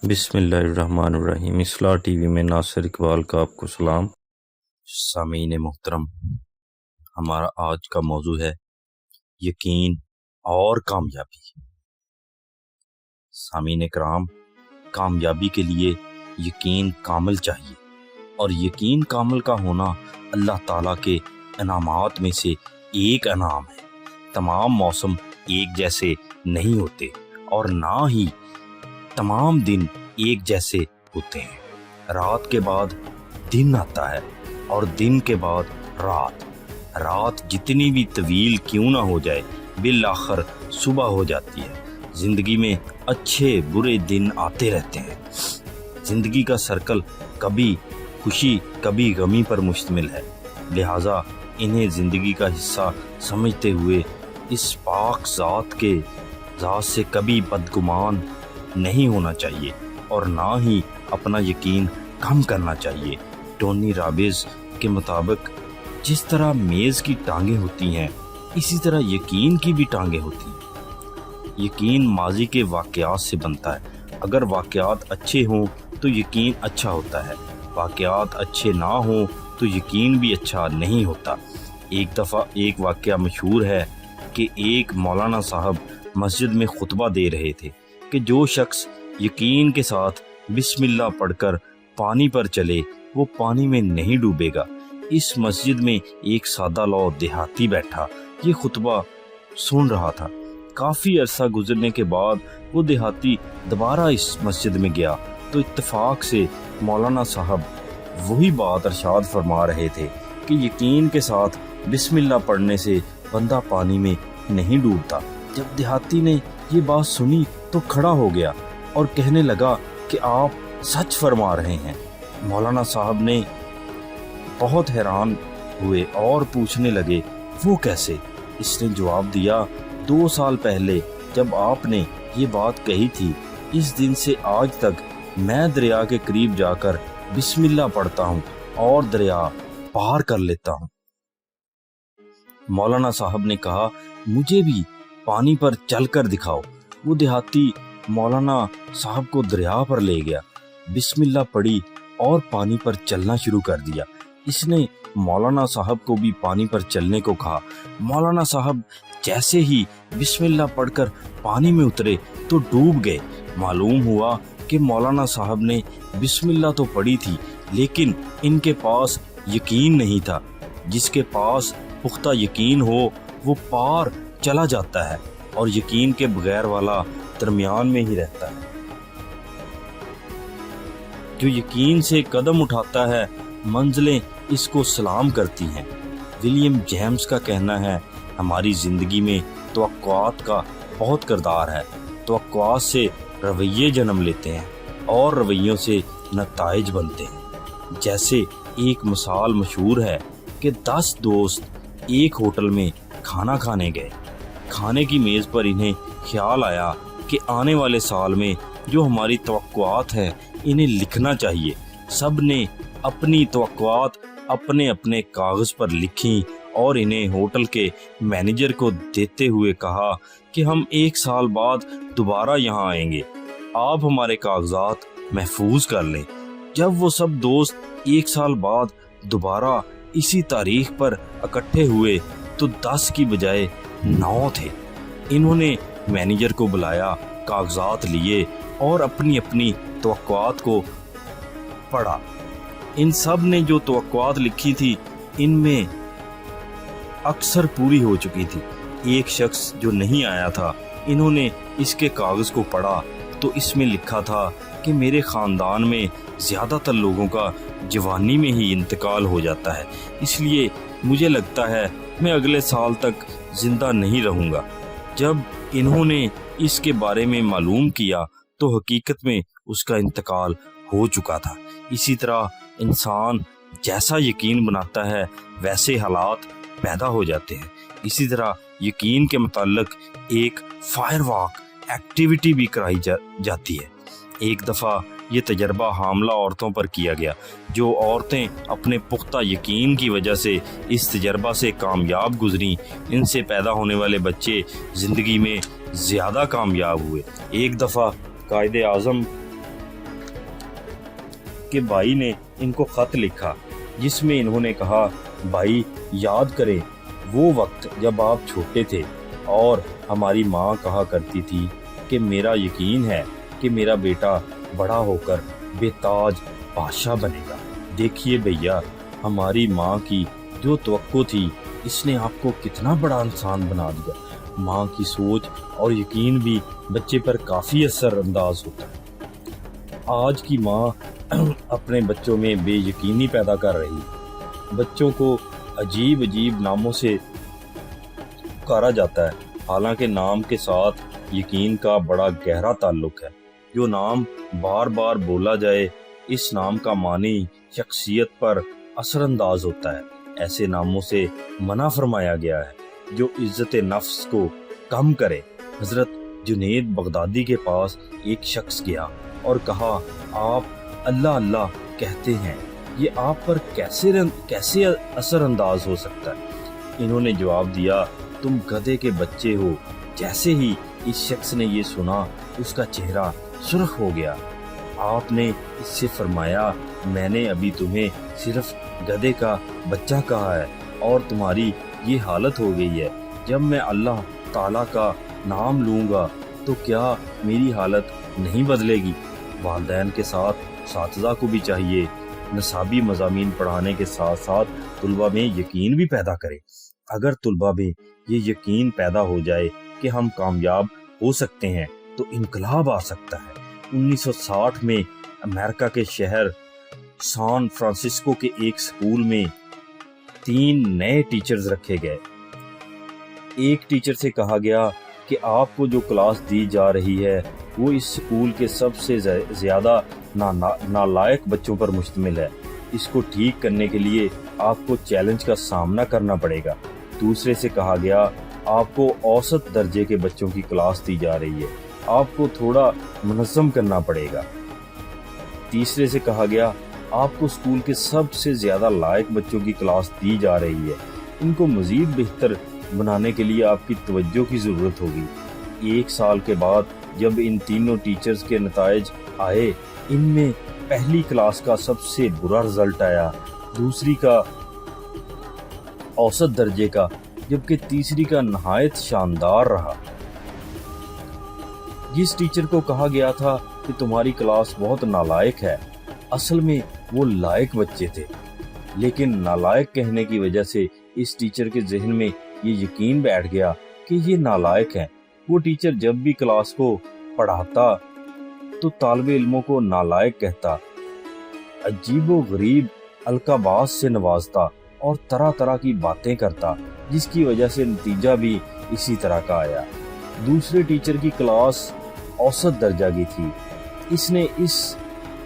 بسم اللہ الرحمن الرحیم۔ اصلاح ٹی وی میں ناصر اقبال کا آپ کو سلام۔ سامعین محترم، ہمارا آج کا موضوع ہے یقین اور کامیابی۔ سامعین کرام، کامیابی کے لیے یقین کامل چاہیے، اور یقین کامل کا ہونا اللہ تعالیٰ کے انعامات میں سے ایک انعام ہے۔ تمام موسم ایک جیسے نہیں ہوتے، اور نہ ہی تمام دن ایک جیسے ہوتے ہیں۔ رات کے بعد دن آتا ہے، اور دن کے بعد رات۔ رات جتنی بھی طویل کیوں نہ ہو جائے، بالآخر صبح ہو جاتی ہے۔ زندگی میں اچھے برے دن آتے رہتے ہیں۔ زندگی کا سرکل کبھی خوشی کبھی غمی پر مشتمل ہے، لہٰذا انہیں زندگی کا حصہ سمجھتے ہوئے اس پاک ذات سے کبھی بدگمان نہیں ہونا چاہیے، اور نہ ہی اپنا یقین کم کرنا چاہیے۔ ٹونی رابنز کے مطابق جس طرح میز کی ٹانگیں ہوتی ہیں، اسی طرح یقین کی بھی ٹانگیں ہوتی ہیں۔ یقین ماضی کے واقعات سے بنتا ہے۔ اگر واقعات اچھے ہوں تو یقین اچھا ہوتا ہے، واقعات اچھے نہ ہوں تو یقین بھی اچھا نہیں ہوتا۔ ایک دفعہ ایک واقعہ مشہور ہے کہ ایک مولانا صاحب مسجد میں خطبہ دے رہے تھے کہ جو شخص یقین کے ساتھ بسم اللہ پڑھ کر پانی پر چلے وہ پانی میں نہیں ڈوبے گا۔ اس مسجد میں ایک سادہ لو دیہاتی بیٹھا یہ خطبہ سن رہا تھا۔ کافی عرصہ گزرنے کے بعد وہ دیہاتی دوبارہ اس مسجد میں گیا تو اتفاق سے مولانا صاحب وہی بات ارشاد فرما رہے تھے کہ یقین کے ساتھ بسم اللہ پڑھنے سے بندہ پانی میں نہیں ڈوبتا۔ جب دیہاتی نے یہ بات سنی تو کھڑا ہو گیا اور کہنے لگا کہ آپ سچ فرما رہے ہیں۔ مولانا صاحب نے بہت حیران ہوئے اور پوچھنے لگے وہ کیسے؟ اس نے جواب دیا، 2 سال پہلے جب آپ نے یہ بات کہی تھی، اس دن سے آج تک میں دریا کے قریب جا کر بسم اللہ پڑھتا ہوں اور دریا پار کر لیتا ہوں۔ مولانا صاحب نے کہا، مجھے بھی پانی پر چل کر دکھاؤ۔ وہ دیہاتی مولانا صاحب کو دریا پر لے گیا، بسم اللہ پڑھی اور پانی پر چلنا شروع کر دیا۔ اس نے مولانا صاحب کو بھی پانی پر چلنے کو کہا۔ مولانا صاحب جیسے ہی بسم اللہ پڑھ کر پانی میں اترے تو ڈوب گئے۔ معلوم ہوا کہ مولانا صاحب نے بسم اللہ تو پڑھی تھی، لیکن ان کے پاس یقین نہیں تھا۔ جس کے پاس پختہ یقین ہو وہ پار چلا جاتا ہے، اور یقین کے بغیر والا درمیان میں ہی رہتا ہے۔ جو یقین سے قدم اٹھاتا ہے منزلیں اس کو سلام کرتی ہیں۔ ولیم جیمز کا کہنا ہے، ہماری زندگی میں توقعات کا بہت کردار ہے۔ توقعات سے رویے جنم لیتے ہیں، اور رویوں سے نتائج بنتے ہیں۔ جیسے ایک مثال مشہور ہے کہ 10 دوست ایک ہوٹل میں کھانا کھانے گئے۔ کھانے کی میز پر انہیں خیال آیا کہ آنے والے سال میں جو ہماری توقعات ہیں انہیں لکھنا چاہیے۔ سب نے اپنی توقعات اپنے اپنے کاغذ پر لکھیں اور انہیں ہوٹل کے مینیجر کو دیتے ہوئے کہا کہ ہم 1 سال بعد دوبارہ یہاں آئیں گے، آپ ہمارے کاغذات محفوظ کر لیں۔ جب وہ سب دوست 1 سال بعد دوبارہ اسی تاریخ پر اکٹھے ہوئے تو 10 کی بجائے 9 تھے۔ انہوں نے مینیجر کو بلایا، کاغذات لیے اور اپنی اپنی توقعات کو پڑھا۔ ان سب نے جو توقعات لکھی تھی ان میں اکثر پوری ہو چکی تھی۔ ایک شخص جو نہیں آیا تھا، انہوں نے اس کے کاغذ کو پڑھا تو اس میں لکھا تھا کہ میرے خاندان میں زیادہ تر لوگوں کا جوانی میں ہی انتقال ہو جاتا ہے، اس لیے مجھے لگتا ہے میں اگلے سال تک زندہ نہیں رہوں گا۔ جب انہوں نے اس کے بارے میں معلوم کیا تو حقیقت میں اس کا انتقال ہو چکا تھا۔ اسی طرح انسان جیسا یقین بناتا ہے ویسے حالات پیدا ہو جاتے ہیں۔ اسی طرح یقین کے متعلق ایک فائر واک ایکٹیویٹی بھی کرائی جاتی ہے۔ ایک دفعہ یہ تجربہ حاملہ عورتوں پر کیا گیا۔ جو عورتیں اپنے پختہ یقین کی وجہ سے اس تجربہ سے کامیاب گزریں، ان سے پیدا ہونے والے بچے زندگی میں زیادہ کامیاب ہوئے۔ ایک دفعہ قائد اعظم کہ بھائی نے ان کو خط لکھا جس میں انہوں نے کہا، بھائی یاد کریں وہ وقت جب آپ چھوٹے تھے اور ہماری ماں کہا کرتی تھی کہ میرا یقین ہے کہ میرا بیٹا بڑا ہو کر بے تاج بادشاہ بنے گا۔ دیکھیے بھیا، ہماری ماں کی جو توقع تھی اس نے آپ کو کتنا بڑا انسان بنا دیا۔ ماں کی سوچ اور یقین بھی بچے پر کافی اثر انداز ہوتا ہے۔ آج کی ماں اپنے بچوں میں بے یقینی پیدا کر رہی ہے۔ بچوں کو عجیب عجیب ناموں سے پکارا جاتا ہے، حالانکہ نام کے ساتھ یقین کا بڑا گہرا تعلق ہے۔ جو نام بار بار بولا جائے اس نام کا معنی شخصیت پر اثر انداز ہوتا ہے۔ ایسے ناموں سے منع فرمایا گیا ہے جو عزت نفس کو کم کرے۔ حضرت جنید بغدادی کے پاس ایک شخص گیا اور کہا، آپ اللہ اللہ کہتے ہیں، یہ آپ پر کیسے اثر انداز ہو سکتا ہے؟ انہوں نے جواب دیا، تم گدھے کے بچے ہو۔ جیسے ہی اس شخص نے یہ سنا اس کا چہرہ سرخ ہو گیا۔ آپ نے اس سے فرمایا، میں نے ابھی تمہیں صرف گدھے کا بچہ کہا ہے اور تمہاری یہ حالت ہو گئی ہے۔ جب میں اللہ تعالیٰ کا نام لوں گا تو کیا میری حالت نہیں بدلے گی؟ والدین کے ساتھ اساتذہ کو بھی چاہیے نصابی مضامین پڑھانے کے ساتھ ساتھ طلباء میں یقین بھی پیدا کرے۔ اگر طلباء میں یہ یقین پیدا ہو جائے کہ ہم کامیاب ہو سکتے ہیں تو انقلاب آ سکتا ہے۔ 1960 میں امریکہ کے شہر سان فرانسسکو کے ایک سکول میں 3 نئے ٹیچرز رکھے گئے۔ ایک ٹیچر سے کہا گیا کہ آپ کو جو کلاس دی جا رہی ہے وہ اس سکول کے سب سے زیادہ نالائق بچوں پر مشتمل ہے۔ اس کو ٹھیک کرنے کے لیے آپ کو چیلنج کا سامنا کرنا پڑے گا۔ دوسرے سے کہا گیا، آپ کو اوسط درجے کے بچوں کی کلاس دی جا رہی ہے، آپ کو تھوڑا منظم کرنا پڑے گا۔ تیسرے سے کہا گیا، آپ کو اسکول کے سب سے زیادہ لائق بچوں کی کلاس دی جا رہی ہے، ان کو مزید بہتر بنانے کے لیے آپ کی توجہ کی ضرورت ہوگی۔ 1 سال کے بعد جب ان تینوں ٹیچرز کے نتائج آئے، ان میں پہلی کلاس کا سب سے برا رزلٹ آیا، دوسری کا اوسط درجے کا، جبکہ تیسری کا نہایت شاندار رہا۔ جس ٹیچر کو کہا گیا تھا کہ تمہاری کلاس بہت نالائق ہے، اصل میں وہ لائق بچے تھے، لیکن نالائق کہنے کی وجہ سے اس ٹیچر کے ذہن میں یہ یقین بیٹھ گیا کہ یہ نالائق ہیں۔ وہ ٹیچر جب بھی کلاس کو پڑھاتا تو طالب علموں کو نالائق کہتا، عجیب و غریب القابات سے نوازتا اور طرح طرح کی باتیں کرتا، جس کی وجہ سے نتیجہ بھی اسی طرح کا آیا۔ دوسرے ٹیچر کی کلاس اوسط درجہ کی تھی، اس نے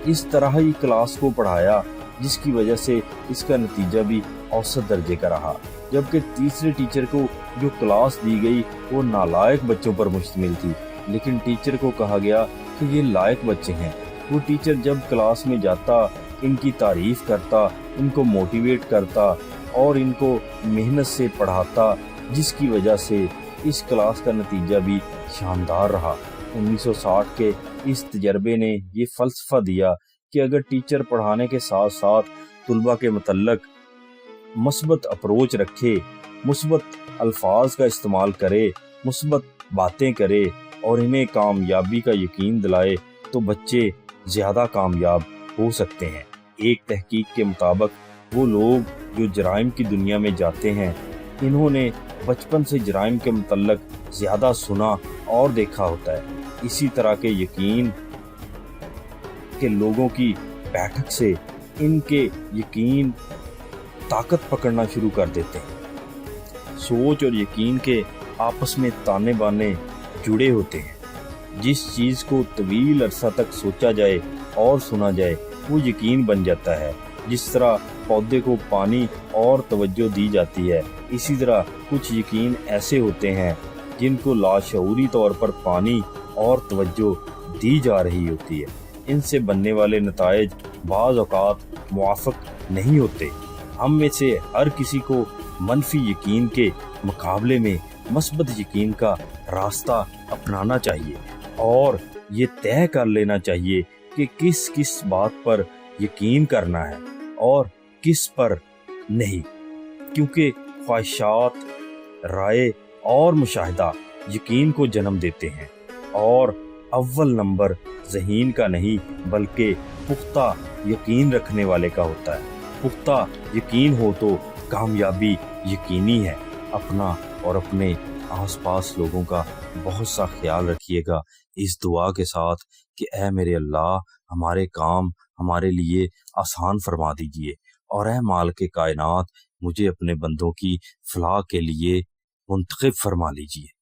اس طرح ہی کلاس کو پڑھایا جس کی وجہ سے اس کا نتیجہ بھی اوسط درجے کا رہا، جبکہ تیسرے ٹیچر کو جو کلاس دی گئی وہ نالائق بچوں پر مشتمل تھی، لیکن ٹیچر کو کہا گیا کہ یہ لائق بچے ہیں۔ وہ ٹیچر جب کلاس میں جاتا، ان کی تعریف کرتا، ان کو موٹیویٹ کرتا اور ان کو محنت سے پڑھاتا، جس کی وجہ سے اس کلاس کا نتیجہ بھی شاندار رہا۔ 1960 کے اس تجربے نے یہ فلسفہ دیا کہ اگر ٹیچر پڑھانے کے ساتھ ساتھ طلباء کے متعلق مثبت اپروچ رکھے، مثبت الفاظ کا استعمال کرے، مثبت باتیں کرے اور انہیں کامیابی کا یقین دلائے تو بچے زیادہ کامیاب ہو سکتے ہیں۔ ایک تحقیق کے مطابق وہ لوگ جو جرائم کی دنیا میں جاتے ہیں، انہوں نے بچپن سے جرائم کے متعلق زیادہ سنا اور دیکھا ہوتا ہے۔ اسی طرح کے یقین کے لوگوں کی بیٹھک سے ان کے یقین طاقت پکڑنا شروع کر دیتے ہیں۔ سوچ اور یقین کے آپس میں تانے بانے جڑے ہوتے ہیں۔ جس چیز کو طویل عرصہ تک سوچا جائے اور سنا جائے وہ یقین بن جاتا ہے۔ جس طرح پودے کو پانی اور توجہ دی جاتی ہے، اسی طرح کچھ یقین ایسے ہوتے ہیں جن کو لاشعوری طور پر پانی اور توجہ دی جا رہی ہوتی ہے۔ ان سے بننے والے نتائج بعض اوقات موافق نہیں ہوتے۔ ہم میں سے ہر کسی کو منفی یقین کے مقابلے میں مثبت یقین کا راستہ اپنانا چاہیے اور یہ طے کر لینا چاہیے کہ کس بات پر یقین کرنا ہے اور کس پر نہیں، کیونکہ خواہشات، رائے اور مشاہدہ یقین کو جنم دیتے ہیں، اور اول نمبر ذہین کا نہیں بلکہ پختہ یقین رکھنے والے کا ہوتا ہے۔ پختہ یقین ہو تو کامیابی یقینی ہے۔ اپنا اور اپنے آس پاس لوگوں کا بہت سا خیال رکھیے گا، اس دعا کے ساتھ کہ اے میرے اللہ، ہمارے کام ہمارے لیے آسان فرما دیجیے، اور اے مالک کائنات، مجھے اپنے بندوں کی فلاح کے لیے منتخب فرما لیجیے۔